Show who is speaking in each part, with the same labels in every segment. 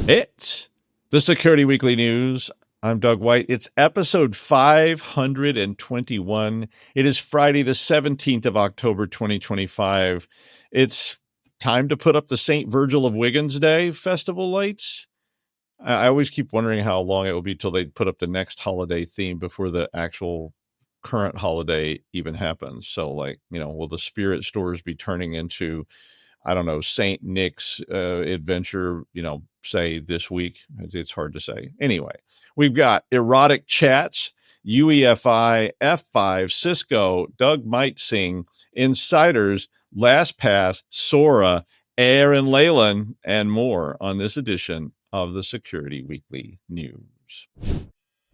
Speaker 1: It's the Security Weekly News. I'm Doug White. It's episode 521. It is Friday, the 17th of October, 2025. It's time to put up the St. Virgil of Wiggins Day festival lights. I always keep wondering how long it will be till they put up the next holiday theme before the actual current holiday even happens. So, will the spirit stores be turning into, I don't know, St. Nick's adventure, say this week? It's hard to say. Anyway, we've got Erotic chats, UEFI, F5, Cisco, Doug Might Sing, Insiders, Lastpass, Sora, Aaran Leyland, and more on this edition of the Security Weekly News.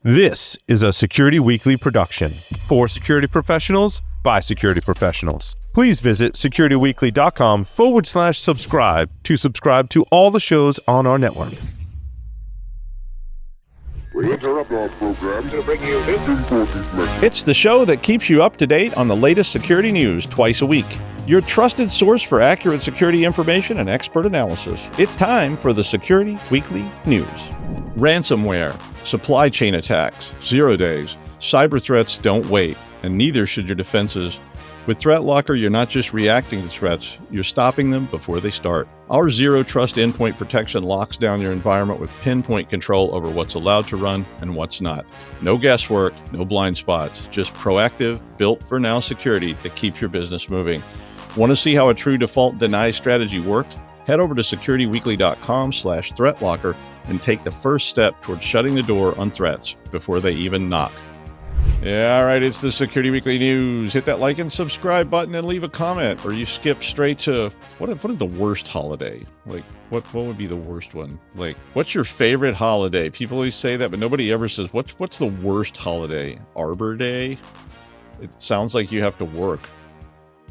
Speaker 2: This is a Security Weekly production for security professionals by security professionals. Please visit securityweekly.com/subscribe to subscribe to all the shows on our network.
Speaker 3: We interrupt our program to bring you this important message.
Speaker 1: It's the show that keeps you up to date on the latest security news twice a week. Your trusted source for accurate security information and expert analysis. It's time for the Security Weekly News. Ransomware, supply chain attacks, 0 days, cyber threats don't wait, and neither should your defenses. With ThreatLocker, you're not just reacting to threats, you're stopping them before they start. Our zero trust endpoint protection locks down your environment with pinpoint control over what's allowed to run and what's not. No guesswork, no blind spots, just proactive, built for now security that keeps your business moving. Want to see how a true default deny strategy works? Head over to securityweekly.com/threatlocker and take the first step towards shutting the door on threats before they even knock. Yeah, all right, it's the Security Weekly News. Hit that like and subscribe button and leave a comment, or you skip straight to, what is the worst holiday? What would be the worst one? What's your favorite holiday? People always say that, but nobody ever says, what's the worst holiday? Arbor Day? It sounds like you have to work.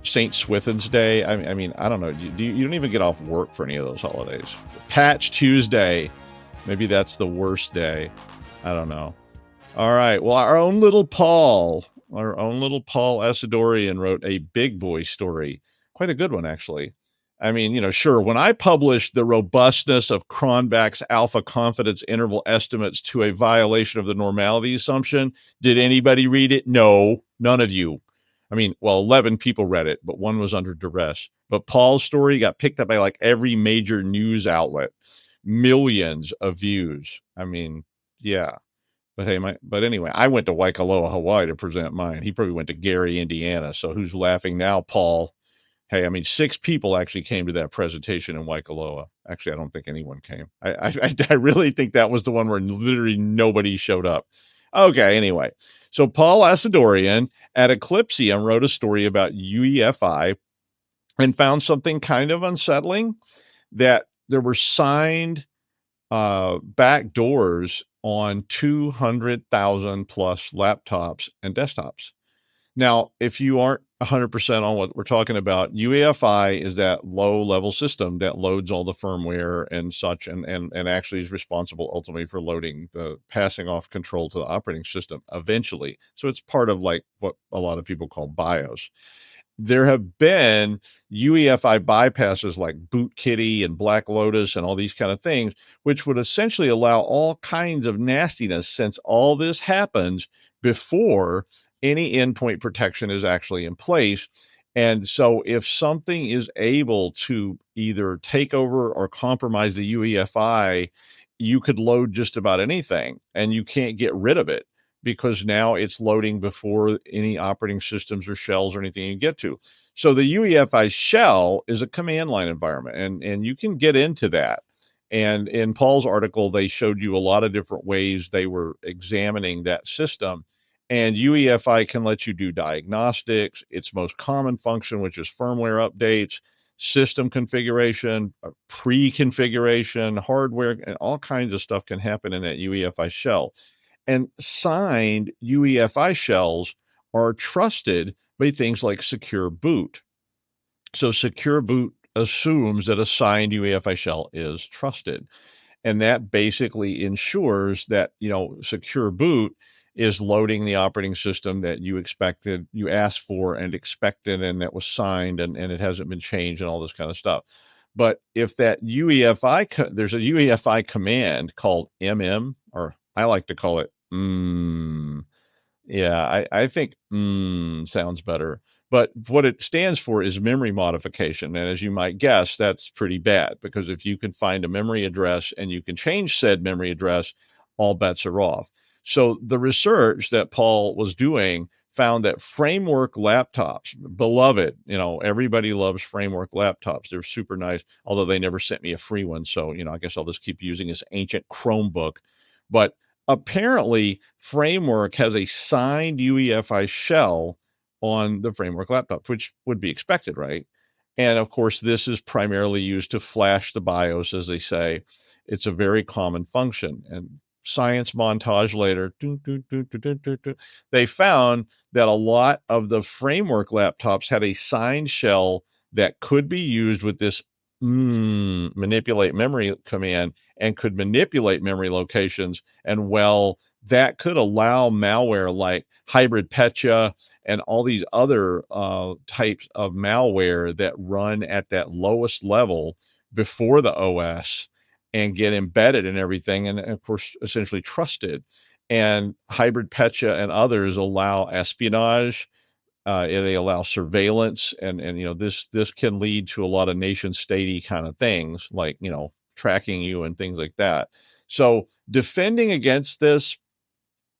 Speaker 1: St. Swithin's Day? I mean, I don't know. You don't even get off work for any of those holidays. Patch Tuesday. Maybe that's the worst day. I don't know. All right. Well, our own little Paul Asadorian wrote a big boy story. Quite a good one, actually. I mean, sure, when I published the robustness of Cronbach's alpha confidence interval estimates to a violation of the normality assumption, did anybody read it? No, none of you. I mean, 11 people read it, but one was under duress. But Paul's story got picked up by every major news outlet. Millions of views. I mean, yeah. But hey, but anyway, I went to Waikoloa, Hawaii to present mine. He probably went to Gary, Indiana. So who's laughing now, Paul? Hey, I mean, 6 people actually came to that presentation in Waikoloa. Actually, I don't think anyone came. I really think that was the one where literally nobody showed up. Okay, anyway. So Paul Asadorian at Eclipsium wrote a story about UEFI and found something kind of unsettling, that there were signed back doors on 200,000 plus laptops and desktops. Now, if you aren't 100% on what we're talking about, UEFI is that low-level system that loads all the firmware and such, and actually is responsible ultimately for loading passing off control to the operating system eventually. So it's part of what a lot of people call BIOS. There have been UEFI bypasses like Bootkitty and Black Lotus and all these kind of things, which would essentially allow all kinds of nastiness, since all this happens before any endpoint protection is actually in place. And so if something is able to either take over or compromise the UEFI, you could load just about anything and you can't get rid of it, because now it's loading before any operating systems or shells or anything you get to. So the UEFI shell is a command line environment, and you can get into that. And in Paul's article, they showed you a lot of different ways they were examining that system. And UEFI can let you do diagnostics, its most common function, which is firmware updates, system configuration, pre-configuration, hardware, and all kinds of stuff can happen in that UEFI shell. And signed UEFI shells are trusted by things like Secure Boot. So Secure Boot assumes that a signed UEFI shell is trusted. And that basically ensures that, Secure Boot is loading the operating system that you asked for and expected, and that was signed, and it hasn't been changed and all this kind of stuff. But if that UEFI, there's a UEFI command called MM, or I like to call it yeah, I think sounds better. But what it stands for is memory modification. And as you might guess, that's pretty bad, because if you can find a memory address and you can change said memory address, all bets are off. So the research that Paul was doing found that framework laptops, beloved, everybody loves framework laptops. They're super nice, although they never sent me a free one. So, I guess I'll just keep using this ancient Chromebook. But apparently, Framework has a signed UEFI shell on the Framework laptop, which would be expected, right? And of course, this is primarily used to flash the BIOS, as they say. It's a very common function. And science montage later, they found that a lot of the Framework laptops had a signed shell that could be used with this manipulate memory command, and could manipulate memory locations. And that could allow malware like hybrid Petya and all these other types of malware that run at that lowest level before the OS and get embedded in everything, and of course essentially trusted. And hybrid Petya and others allow espionage. They allow surveillance, and this can lead to a lot of nation statey kind of things, like tracking you and things like that. So defending against this,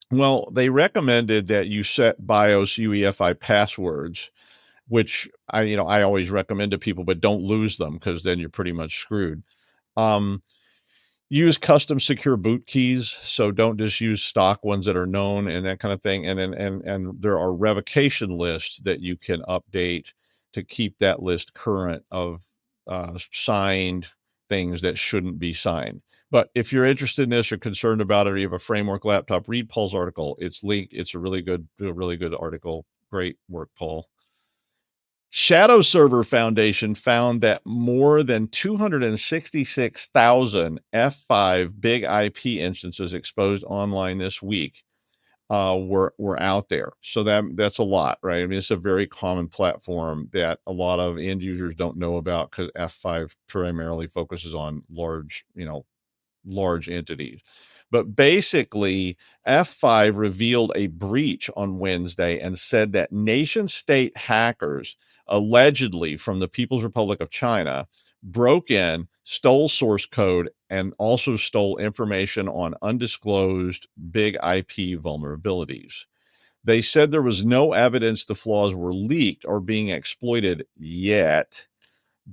Speaker 1: well, they recommended that you set BIOS UEFI passwords, which I always recommend to people, but don't lose them, because then you're pretty much screwed. Use custom secure boot keys, so don't just use stock ones that are known and that kind of thing. And there are revocation lists that you can update to keep that list current of signed things that shouldn't be signed. But if you're interested in this or concerned about it, or you have a Framework laptop, read Paul's article. It's linked. It's a really good article. Great work, Paul. Shadow Server Foundation found that more than 266,000 F5 big IP instances exposed online this week were out there. So that's a lot, right? I mean, it's a very common platform that a lot of end users don't know about, because F5 primarily focuses on large entities. But basically, F5 revealed a breach on Wednesday and said that nation-state hackers, allegedly from the People's Republic of China, broke in, stole source code, and also stole information on undisclosed big IP vulnerabilities. They said there was no evidence the flaws were leaked or being exploited yet,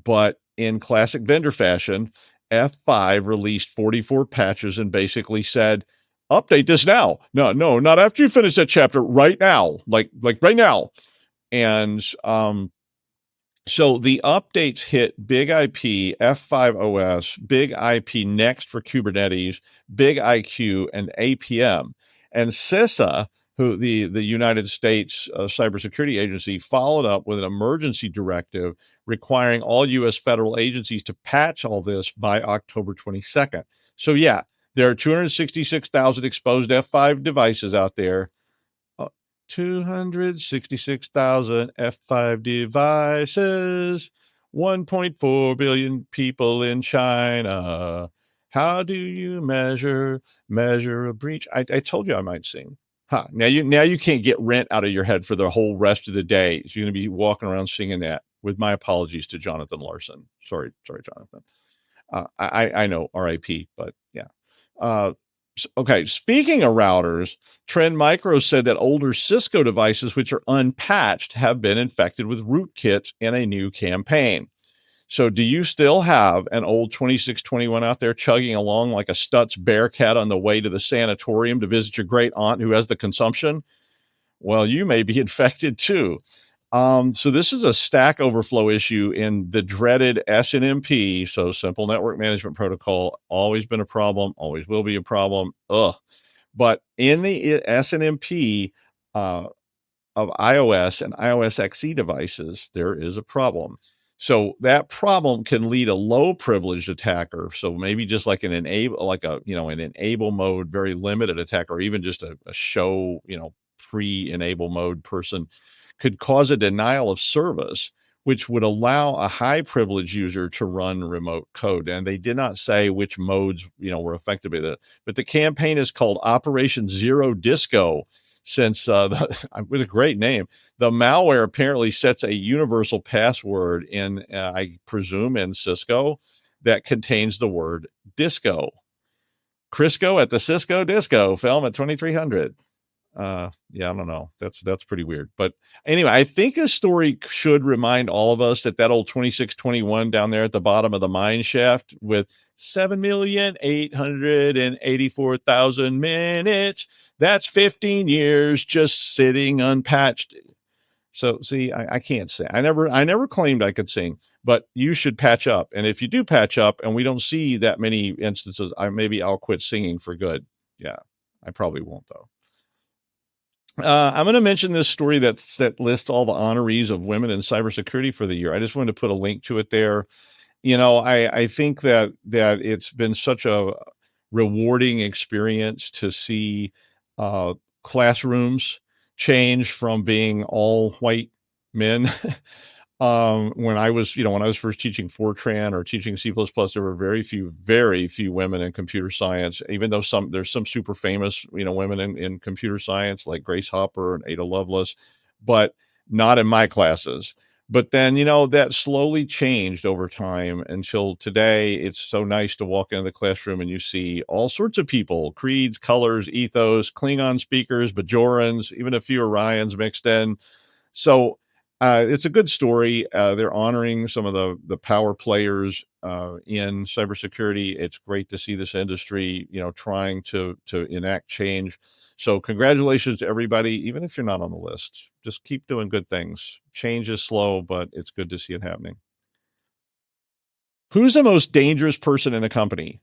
Speaker 1: but in classic vendor fashion, F5 released 44 patches and basically said, update this now. No, not after you finish that chapter, right now, like right now. And so the updates hit Big IP, F5 OS, Big IP Next for Kubernetes, Big IQ, and APM. And CISA, who the United States Cybersecurity Agency, followed up with an emergency directive requiring all U.S. federal agencies to patch all this by October 22nd. So yeah, there are 266,000 exposed F5 devices out there. 266,000 F5 devices, 1.4 billion people in China. How do you measure a breach? I told you I might sing. Now you can't get Rent out of your head for the whole rest of the day. So you're going to be walking around singing that, with my apologies to Jonathan Larson. Sorry, Jonathan. I know, RIP, but yeah. Okay, speaking of routers, Trend Micro said that older Cisco devices, which are unpatched, have been infected with rootkits in a new campaign. So do you still have an old 2621 out there chugging along like a Stutz Bearcat on the way to the sanatorium to visit your great aunt who has the consumption? Well, you may be infected too. So this is a Stack Overflow issue in the dreaded SNMP, so Simple Network Management Protocol. Always been a problem, always will be a problem. But in the SNMP of iOS and iOS XE devices, there is a problem. So that problem can lead a low privileged attacker. So maybe just like an enable, an enable mode, very limited attack, or even just a show, pre-enable mode person, could cause a denial of service which would allow a high privilege user to run remote code. And they did not say which modes, were affected by that. But the campaign is called Operation Zero Disco, since with a great name. The malware apparently sets a universal password in, I presume, in Cisco that contains the word disco. Crisco at the Cisco disco, film at 2300. Yeah, I don't know. That's pretty weird. But anyway, I think this story should remind all of us that old 2621 down there at the bottom of the mine shaft with 7,884,000 minutes, that's 15 years just sitting unpatched. So see, I can't sing. I never claimed I could sing, but you should patch up. And if you do patch up and we don't see that many instances, maybe I'll quit singing for good. Yeah, I probably won't though. I'm going to mention this story that lists all the honorees of women in cybersecurity for the year. I just wanted to put a link to it there. I think that it's been such a rewarding experience to see classrooms change from being all white men. When I was first teaching Fortran or teaching C++, there were very few women in computer science, even though there's some super famous, women in computer science like Grace Hopper and Ada Lovelace, but not in my classes. But then, that slowly changed over time until today. It's so nice to walk into the classroom and you see all sorts of people, creeds, colors, ethos, Klingon speakers, Bajorans, even a few Orions mixed in. So it's a good story. They're honoring some of the power players in cybersecurity. It's great to see this industry, trying to enact change. So congratulations to everybody, even if you're not on the list. Just keep doing good things. Change is slow, but it's good to see it happening. Who's the most dangerous person in a company?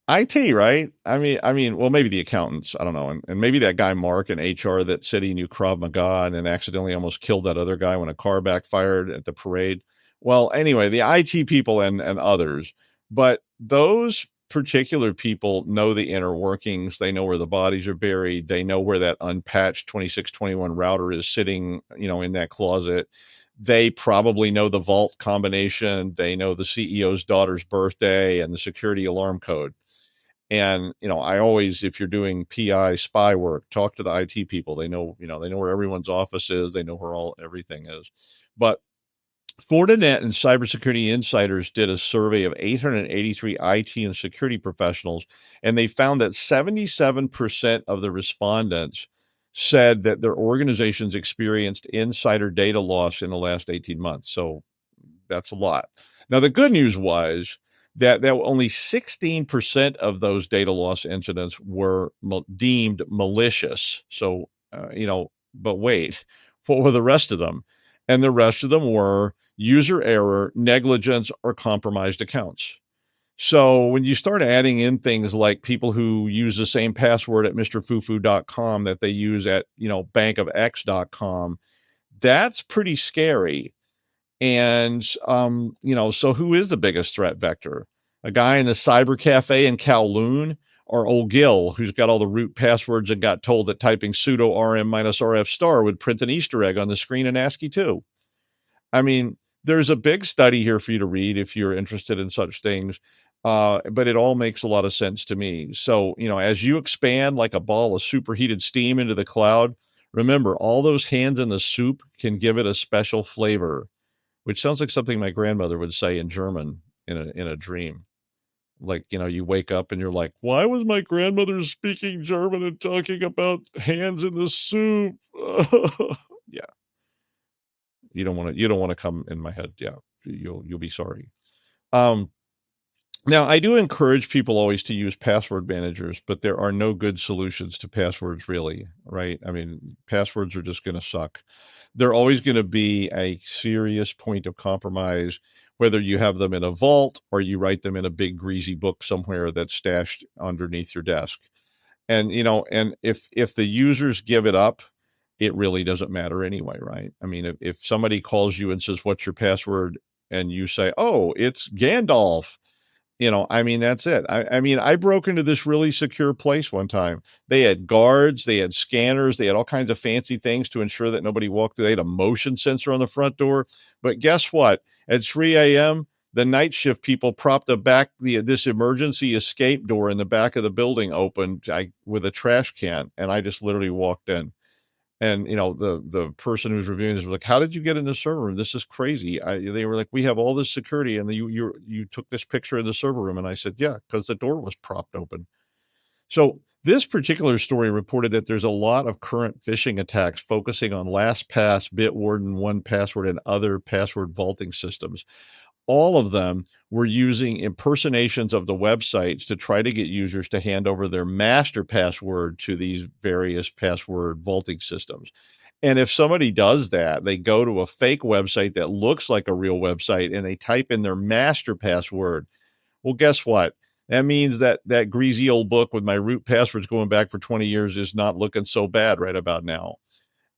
Speaker 1: IT, right? I mean, well, maybe the accountants. I don't know. And maybe that guy, Mark, in HR that said he knew Krav Maga and accidentally almost killed that other guy when a car backfired at the parade. Well, anyway, the IT people and others. But those particular people know the inner workings. They know where the bodies are buried. They know where that unpatched 2621 router is sitting, in that closet. They probably know the vault combination. They know the CEO's daughter's birthday and the security alarm code. And, I always, if you're doing PI spy work, talk to the IT people. They know, they know where everyone's office is. They know where everything is. But Fortinet and Cybersecurity Insiders did a survey of 883 IT and security professionals, and they found that 77% of the respondents said that their organizations experienced insider data loss in the last 18 months. So that's a lot. Now, the good news was that only 16% of those data loss incidents were deemed malicious. So, but wait, what were the rest of them? And the rest of them were user error, negligence, or compromised accounts. So when you start adding in things like people who use the same password at mrfufu.com that they use at, bankofx.com, that's pretty scary. And, so who is the biggest threat vector? A guy in the cyber cafe in Kowloon, or old Gil, who's got all the root passwords and got told that typing sudo rm-rf* would print an Easter egg on the screen in ASCII 2. I mean, there's a big study here for you to read if you're interested in such things. But it all makes a lot of sense to me. So, as you expand like a ball of superheated steam into the cloud, remember all those hands in the soup can give it a special flavor, which sounds like something my grandmother would say in German in a dream. Like, you wake up and you're like, why was my grandmother speaking German and talking about hands in the soup? Yeah. You don't want to come in my head. Yeah. You'll be sorry. Now, I do encourage people always to use password managers, but there are no good solutions to passwords, really, right? I mean, passwords are just going to suck. They're always going to be a serious point of compromise, whether you have them in a vault or you write them in a big greasy book somewhere that's stashed underneath your desk. And, and if the users give it up, it really doesn't matter anyway, right? I mean, if somebody calls you and says, what's your password? And you say, oh, it's Gandalf. I mean, that's it. I mean, I broke into this really secure place one time. They had guards, they had scanners, they had all kinds of fancy things to ensure that nobody walked through. They had a motion sensor on the front door. But guess what? At 3 a.m., the night shift people propped this emergency escape door in the back of the building open with a trash can, and I just literally walked in. And the person who's reviewing this was like, "How did you get in the server room? This is crazy." They were like, "We have all this security, and you took this picture in the server room." And I said, "Yeah, because the door was propped open." So this particular story reported that there's a lot of current phishing attacks focusing on LastPass, Bitwarden, 1Password, and other password vaulting systems. All of them were using impersonations of the websites to try to get users to hand over their master password to these various password vaulting systems. And if somebody does that, they go to a fake website that looks like a real website and they type in their master password. Well, guess what? That means that greasy old book with my root passwords going back for 20 years is not looking so bad right about now.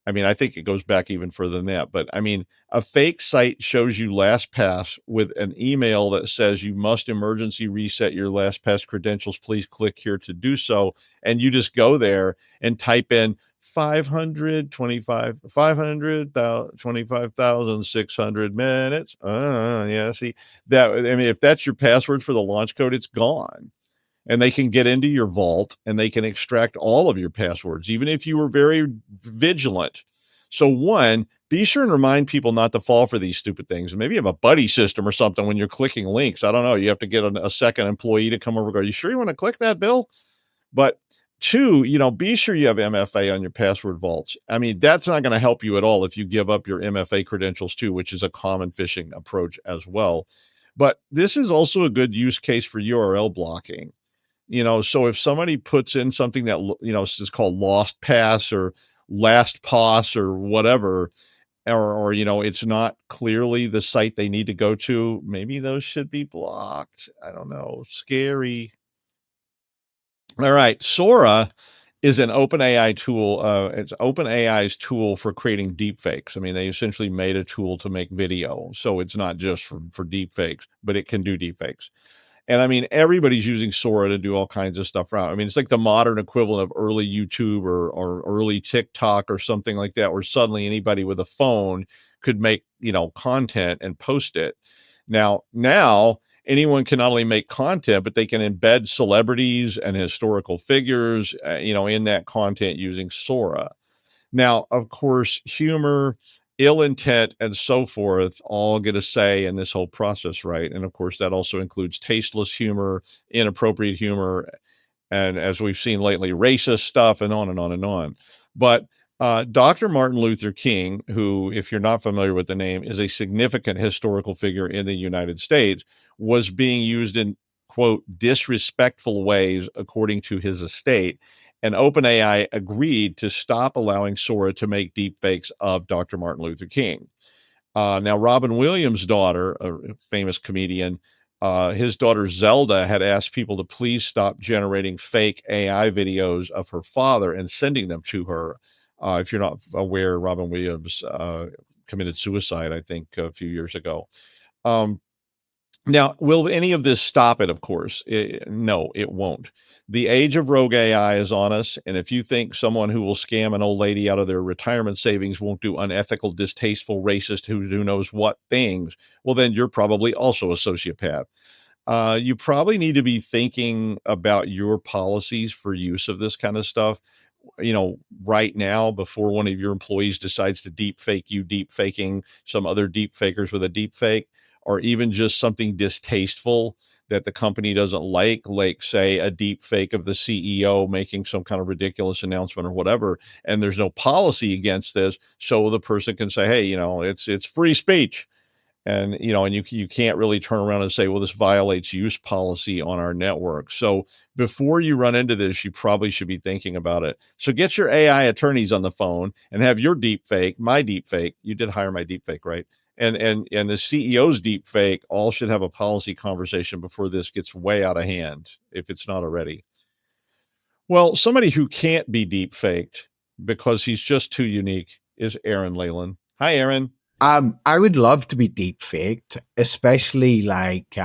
Speaker 1: I mean, I think it goes back even further than that. But I mean, a fake site shows you LastPass with an email that says you must emergency reset your LastPass credentials. Please click here to do so. And you just go there and type in 525,600 minutes. Yeah, see that. I mean, if that's your password for the launch code, it's gone. And they can get into your vault and they can extract all of your passwords, even if you were very vigilant. So one, be sure and remind people not to fall for these stupid things. Maybe you have a buddy system or something when you're clicking links. I don't know. You have to get a second employee to come over and go, "You sure you want to click that, Bill?" But two, be sure you have MFA on your password vaults. I mean, that's not going to help you at all if you give up your MFA credentials too, which is a common phishing approach as well. But this is also a good use case for URL blocking. So if somebody puts in something that, is called Lastpass or Lastpass or whatever, or it's not clearly the site they need to go to, maybe those should be blocked. I don't know. Scary. All right. Sora is an OpenAI tool. It's OpenAI's tool for creating deepfakes. I mean, they essentially made a tool to make video. So it's not just for deepfakes, but it can do deepfakes. And I mean, everybody's using Sora to do all kinds of stuff around. I mean, it's like the modern equivalent of early YouTube or early TikTok or something like that, where suddenly anybody with a phone could make, content and post it. Now anyone can not only make content, but they can embed celebrities and historical figures, in that content using Sora. Now, of course, humor, ill intent, and so forth all get a say in this whole process, right? And of course, that also includes tasteless humor, inappropriate humor, and as we've seen lately, racist stuff, and on and on and on. But Dr. Martin Luther King, who, if you're not familiar with the name, is a significant historical figure in the United States, was being used in, quote, disrespectful ways, according to his estate. And OpenAI agreed to stop allowing Sora to make deepfakes of Dr. Martin Luther King. Now, Robin Williams' daughter, a famous comedian, his daughter Zelda had asked people to please stop generating fake AI videos of her father and sending them to her. If you're not aware, Robin Williams committed suicide, I think, a few years ago. Now, will any of this stop it? Of course, no, it won't. The age of rogue AI is on us. And if you think someone who will scam an old lady out of their retirement savings won't do unethical, distasteful, racist, who knows what things, well, then you're probably also a sociopath. You probably need to be thinking about your policies for use of this kind of stuff, right now, before one of your employees decides to deep fake you, deep faking some other deep fakers with a deep fake, or even just something distasteful that the company doesn't like say a deep fake of the CEO making some kind of ridiculous announcement or whatever. And there's no policy against this. So the person can say, hey, it's free speech. And, and you can't really turn around and say, well, this violates use policy on our network. So before you run into this, you probably should be thinking about it. So get your AI attorneys on the phone and have your deep fake, my deep fake. You did hire my deep fake, right? And the CEO's deep fake all should have a policy conversation before this gets way out of hand, if it's not already. Well, somebody who can't be deep faked because he's just too unique is Aaran Leyland. Hi, Aaron.
Speaker 4: I would love to be deep faked, especially like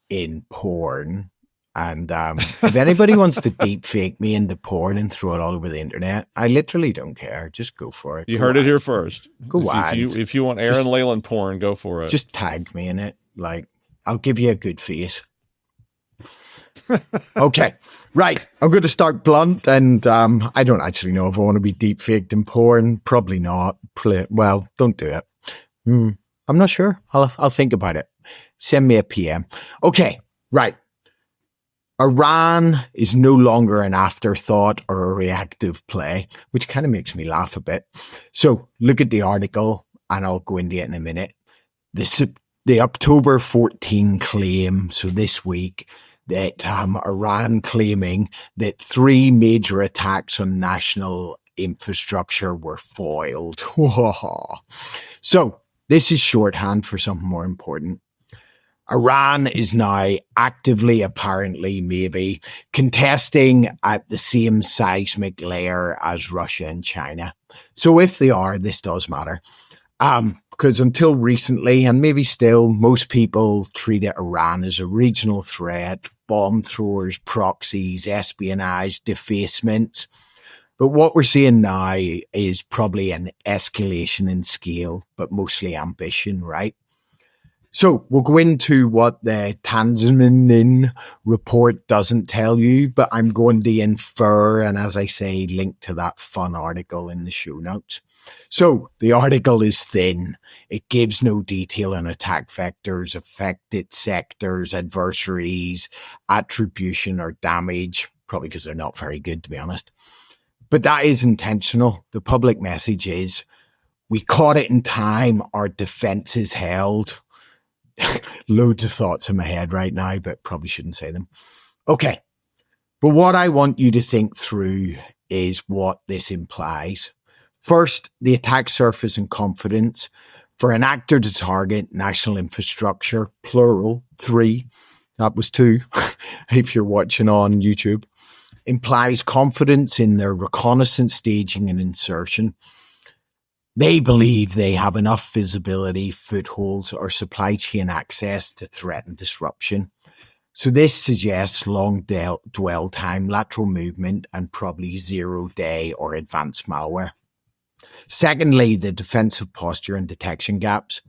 Speaker 4: in porn. And if anybody wants to deep fake me into porn and throw it all over the internet, I literally don't care. Just go for it.
Speaker 1: You heard it here first.
Speaker 4: Go
Speaker 1: if
Speaker 4: wild.
Speaker 1: If you want Aaran Leyland porn, go for it.
Speaker 4: Just tag me in it. Like, I'll give you a good face. Okay, right. I'm going to start blunt, and I don't actually know if I want to be deep faked in porn. Probably not. Well, don't do it. I'm not sure. I'll think about it. Send me a PM. Okay, right. Iran is no longer an afterthought or a reactive play, which kind of makes me laugh a bit. So look at the article, and I'll go into it in a minute. The October 14 claim, so this week, that Iran claiming that 3 major attacks on national infrastructure were foiled. So this is shorthand for something more important. Iran is now actively, apparently, maybe, contesting at the same seismic layer as Russia and China. So if they are, this does matter. Because until recently, and maybe still, most people treated Iran as a regional threat, bomb throwers, proxies, espionage, defacements. But what we're seeing now is probably an escalation in scale, but mostly ambition, right? So we'll go into what the Tanzanian report doesn't tell you, but I'm going to infer, and as I say, link to that fun article in the show notes. So the article is thin. It gives no detail on attack vectors, affected sectors, adversaries, attribution or damage, probably because they're not very good, to be honest. But that is intentional. The public message is, we caught it in time, our defense is held. Loads of thoughts in my head right now, but probably shouldn't say them. Okay. But what I want you to think through is what this implies. First, the attack surface and confidence for an actor to target national infrastructure, plural, 3, that was 2, if you're watching on YouTube, implies confidence in their reconnaissance, staging, and insertion. They believe they have enough visibility, footholds, or supply chain access to threaten disruption. So this suggests long dwell time, lateral movement, and probably 0-day or advanced malware. Secondly, the defensive posture and detection gaps.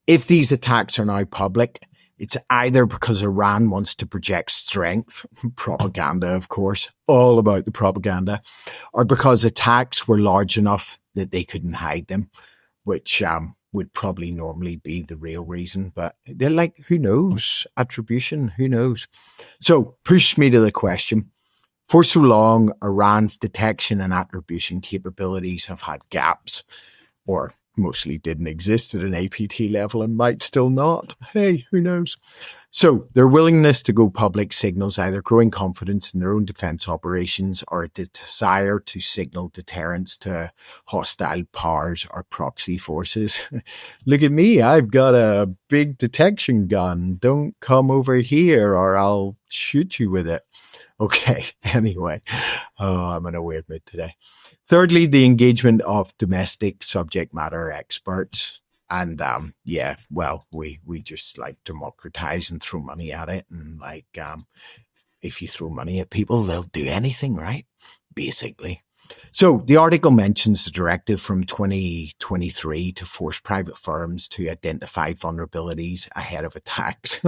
Speaker 4: If these attacks are now public, it's either because Iran wants to project strength, propaganda, of course, all about the propaganda, or because attacks were large enough that they couldn't hide them, which would probably normally be the real reason. But they're like, who knows? Attribution, who knows? So push me to the question. For so long, Iran's detection and attribution capabilities have had gaps, or mostly didn't exist at an APT level and might still not. Hey, who knows? So their willingness to go public signals either growing confidence in their own defense operations or a desire to signal deterrence to hostile powers or proxy forces. Look at me, I've got a big detection gun. Don't come over here or I'll shoot you with it. Okay, anyway, I'm in a weird mood today. Thirdly, the engagement of domestic subject matter experts. And we just like democratize and throw money at it. And if you throw money at people, they'll do anything, right? Basically. So the article mentions the directive from 2023 to force private firms to identify vulnerabilities ahead of attacks.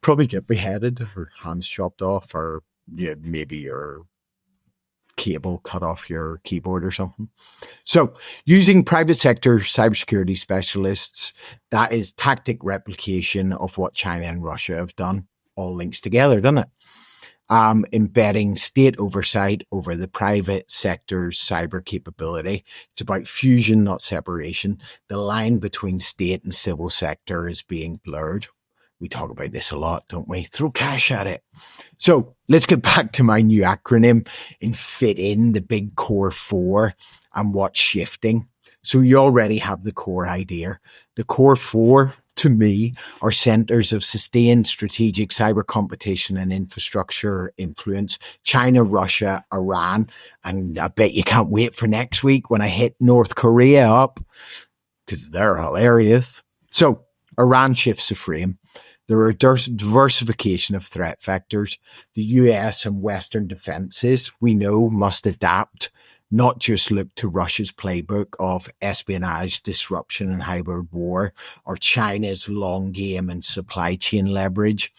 Speaker 4: Probably get beheaded or hands chopped off, or maybe your cable cut off your keyboard or something. So using private sector cybersecurity specialists, that is tactic replication of what China and Russia have done. All links together, doesn't it? Embedding state oversight over the private sector's cyber capability. It's about fusion, not separation. The line between state and civil sector is being blurred. We talk about this a lot, don't we? Throw cash at it. So let's get back to my new acronym and fit in the big core 4 and what's shifting. So you already have the core idea. The core 4, to me, are centers of sustained strategic cyber competition and infrastructure influence. China, Russia, Iran. And I bet you can't wait for next week when I hit North Korea up, because they're hilarious. So Iran shifts the frame. There are diversification of threat vectors. The US and Western defenses, we know, must adapt, not just look to Russia's playbook of espionage, disruption, and hybrid war, or China's long game and supply chain leverage.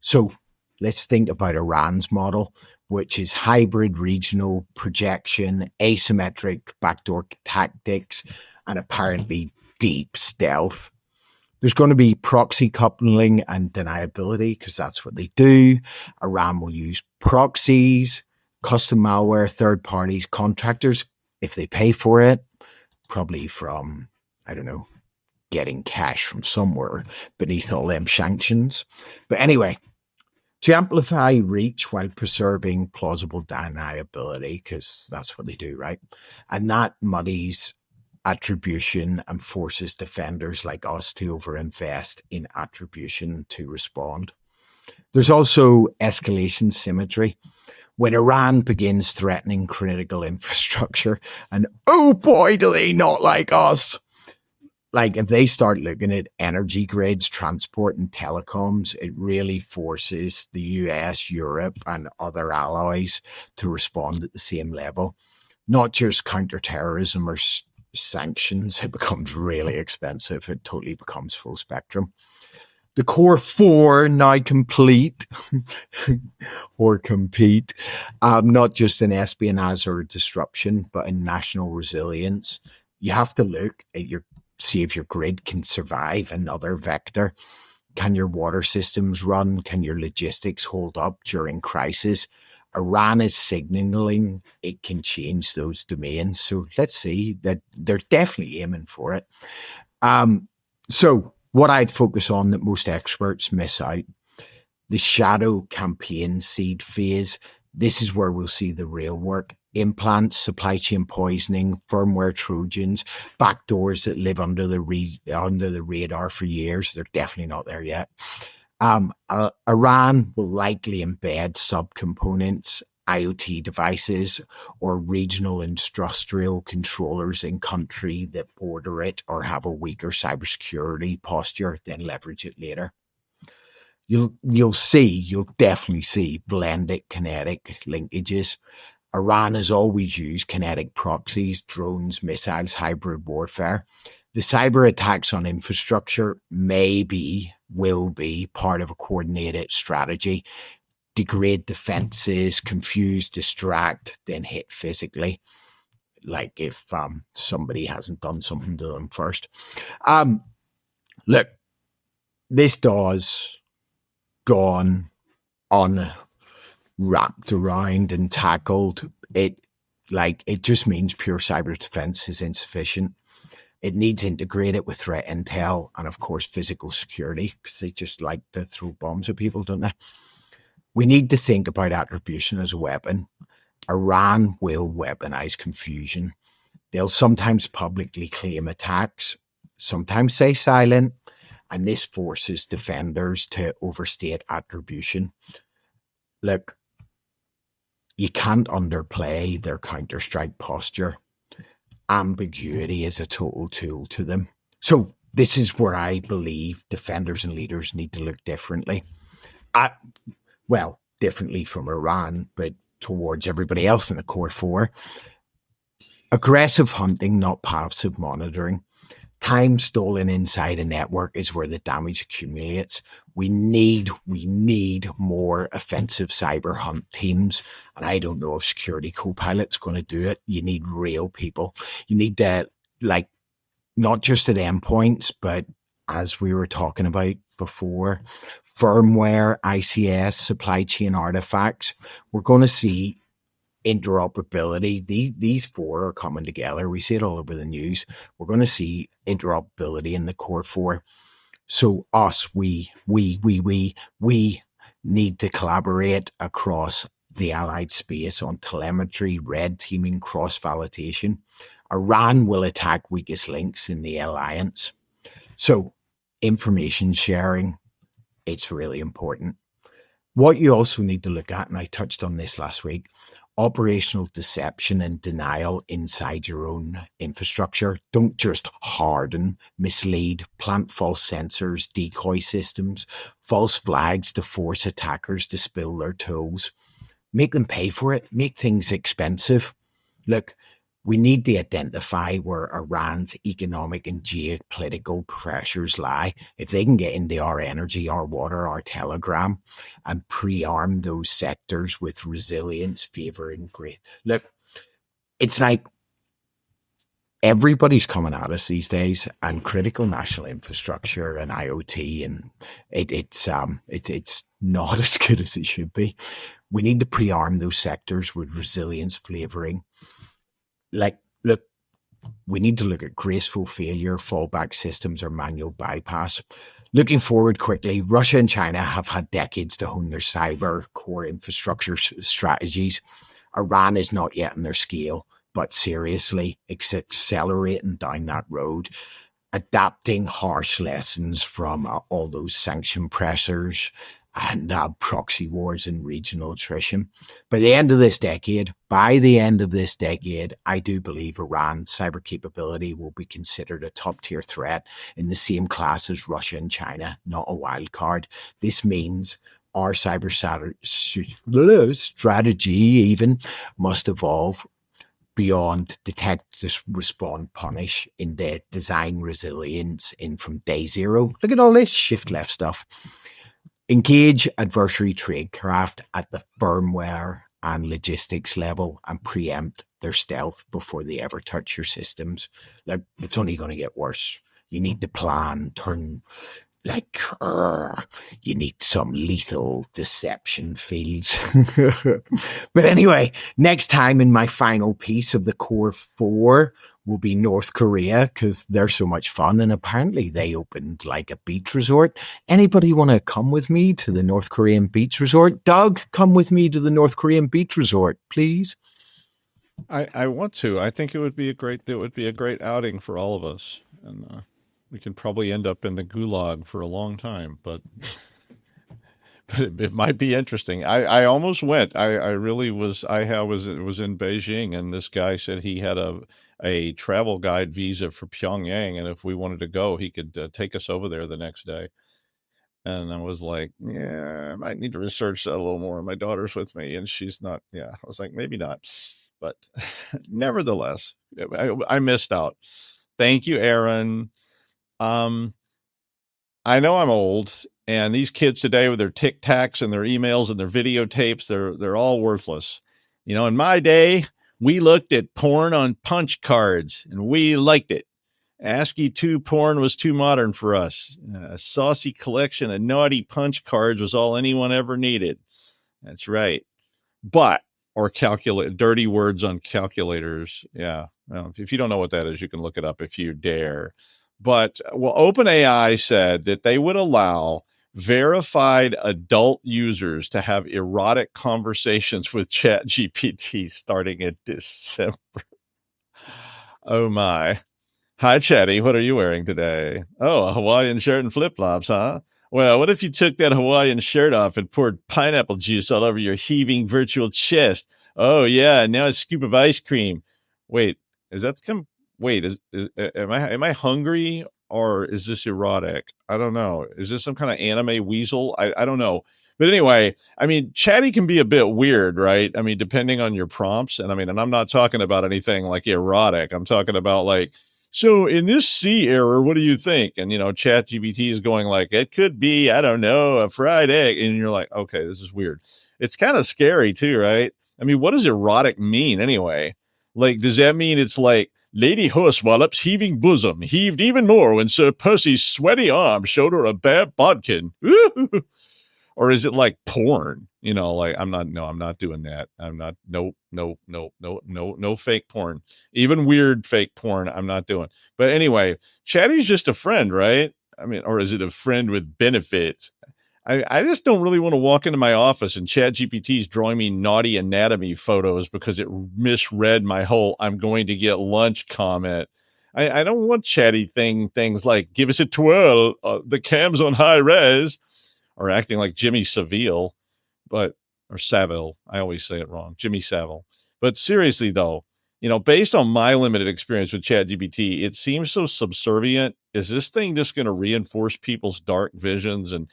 Speaker 4: So let's think about Iran's model, which is hybrid regional projection, asymmetric backdoor tactics, and apparently deep stealth. There's going to be proxy coupling and deniability because that's what they do. Iran will use proxies, custom malware, third parties, contractors, if they pay for it, probably from, I don't know, getting cash from somewhere beneath all them sanctions. But anyway, to amplify reach while preserving plausible deniability, because that's what they do, right? And that muddies attribution and forces defenders like us to overinvest in attribution to respond. There's also escalation symmetry. When Iran begins threatening critical infrastructure, and oh boy, do they not like us. Like if they start looking at energy grids, transport and telecoms, it really forces the US, Europe and other allies to respond at the same level. Not just counterterrorism or sanctions, it becomes really expensive. It totally becomes full spectrum. The core four now complete or compete, not just in espionage or disruption, but in national resilience. You have to look at see if your grid can survive another vector. Can your water systems run? Can your logistics hold up during crisis? Iran is signaling it can change those domains. So let's see that they're definitely aiming for it. So what I'd focus on that most experts miss out, the shadow campaign seed phase. This is where we'll see the real work. Implants, supply chain poisoning, firmware Trojans, backdoors that live under the radar for years. They're definitely not there yet. Iran will likely embed subcomponents, IoT devices, or regional industrial controllers in country that border it or have a weaker cybersecurity posture, then leverage it later. You'll definitely see blended kinetic linkages. Iran has always used kinetic proxies, drones, missiles, hybrid warfare. The cyber attacks on infrastructure will be part of a coordinated strategy. Degrade defenses, confuse, distract, then hit physically. Like if somebody hasn't done something to them first. Look, this does gone unwrapped around and tackled. It just means pure cyber defense is insufficient. It needs integrated with threat intel and, of course, physical security, because they just like to throw bombs at people, don't they? We need to think about attribution as a weapon. Iran will weaponize confusion. They'll sometimes publicly claim attacks, sometimes stay silent, and this forces defenders to overstate attribution. Look, you can't underplay their counter-strike posture. Ambiguity is a total tool to them. So this is where I believe defenders and leaders need to look differently. Differently from Iran, but towards everybody else in the core four. Aggressive hunting, not passive monitoring. Time stolen inside a network is where the damage accumulates. We need more offensive cyber hunt teams. And I don't know if Security Copilot's going to do it. You need real people. You need that, not just at endpoints, but as we were talking about before, firmware, ICS, supply chain artifacts. We're going to see interoperability. These four are coming together. We see it all over the news. We're going to see interoperability in the core four. So we need to collaborate across the allied space on telemetry, red teaming, cross-validation. Iran will attack weakest links in the alliance. So information sharing, it's really important. What you also need to look at, and I touched on this last week, operational deception and denial inside your own infrastructure. Don't just harden, mislead, plant false sensors, decoy systems, false flags to force attackers to spill their tools. Make them pay for it. Make things expensive. Look, we need to identify where Iran's economic and geopolitical pressures lie. If they can get into our energy, our water, our telegram, and pre-arm those sectors with resilience, favoring great. Look, it's like everybody's coming at us these days, and critical national infrastructure and IoT, and it's not as good as it should be. We need to pre-arm those sectors with resilience flavoring. Like, look, we need to look at graceful failure, fallback systems, or manual bypass. Looking forward quickly, Russia and China have had decades to hone their cyber core infrastructure strategies. Iran is not yet on their scale, but seriously, it's accelerating down that road, adapting harsh lessons from all those sanction pressures and proxy wars and regional attrition. By the end of this decade, I do believe Iran's cyber capability will be considered a top-tier threat in the same class as Russia and China, not a wild card. This means our cyber strategy even must evolve beyond detect, respond, punish into design resilience in from day zero. Look at all this shift left stuff. Engage adversary tradecraft at the firmware and logistics level and preempt their stealth before they ever touch your systems. Like, it's only going to get worse. You need to plan, you need some lethal deception fields. But anyway, next time in my final piece of the core 4 will be North Korea, because they're so much fun, and apparently they opened like a beach resort. Anybody want to come with me to the North Korean beach resort? Doug, come with me to the North Korean beach resort, please.
Speaker 1: I want to. I think it would be a great outing for all of us, and we can probably end up in the gulag for a long time, but it might be interesting. I almost went. I really was. Was in Beijing, and this guy said he had a travel guide visa for Pyongyang, and if we wanted to go, he could take us over there the next day. And I was like, yeah, I might need to research that a little more. My daughter's with me, and she's not. Yeah, I was like, maybe not, but nevertheless, I missed out. Thank you, Aaron. I know I'm old, and these kids today with their Tic Tacs and their emails and their videotapes, they're all worthless. You know, in my day, we looked at porn on punch cards, and we liked it. ASCII 2 porn was too modern for us. A saucy collection of naughty punch cards was all anyone ever needed. That's right. Or dirty words on calculators. Yeah. Well, if you don't know what that is, you can look it up if you dare. But, well, OpenAI said that they would allow verified adult users to have erotic conversations with ChatGPT starting in December. Oh, my. Hi, Chatty. What are you wearing today? Oh, a Hawaiian shirt and flip-flops, huh? Well, what if you took that Hawaiian shirt off and poured pineapple juice all over your heaving virtual chest? Oh, yeah, now a scoop of ice cream. Wait, am I hungry, or is this erotic? I don't know. Is this some kind of anime weasel? I don't know. But anyway, I mean, Chatty can be a bit weird, right? I mean, depending on your prompts. And I'm not talking about anything like erotic. I'm talking about like, so in this C error, what do you think? And, ChatGPT is going like, it could be, I don't know, a fried egg. And you're like, okay, this is weird. It's kind of scary too, right? I mean, what does erotic mean anyway? Like, does that mean it's like Lady Horsewallop's heaving bosom heaved even more when Sir Percy's sweaty arm showed her a bare bodkin? Or is it like porn? Like I'm not doing that. No fake porn. Even weird fake porn, I'm not doing. But anyway, Chatty's just a friend, right? I mean, or is it a friend with benefits? I just don't really want to walk into my office and ChatGPT's drawing me naughty anatomy photos because it misread my whole "I'm going to get lunch" comment. I don't want chatty things like "give us a twirl," the cam's on high res, or acting like Jimmy Savile. But or Savile. I always say it wrong. Jimmy Savile. But seriously, though, based on my limited experience with ChatGPT, it seems so subservient. Is this thing just going to reinforce people's dark visions and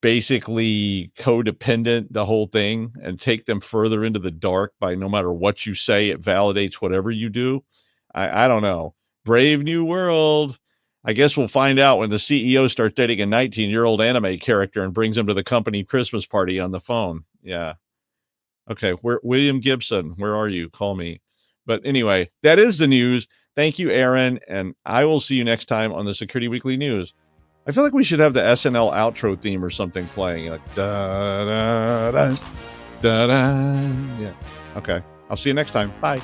Speaker 1: basically codependent the whole thing and take them further into the dark by no matter what you say, it validates whatever you do? I don't know. Brave new world. I guess we'll find out when the CEO starts dating a 19-year-old anime character and brings him to the company Christmas party on the phone. Yeah. Okay. William Gibson, where are you? Call me. But anyway, that is the news. Thank you, Aaron. And I will see you next time on the Security Weekly News. I feel like we should have the SNL outro theme or something playing. Like, da, da, da, da, da. Yeah. Okay. I'll see you next time. Bye.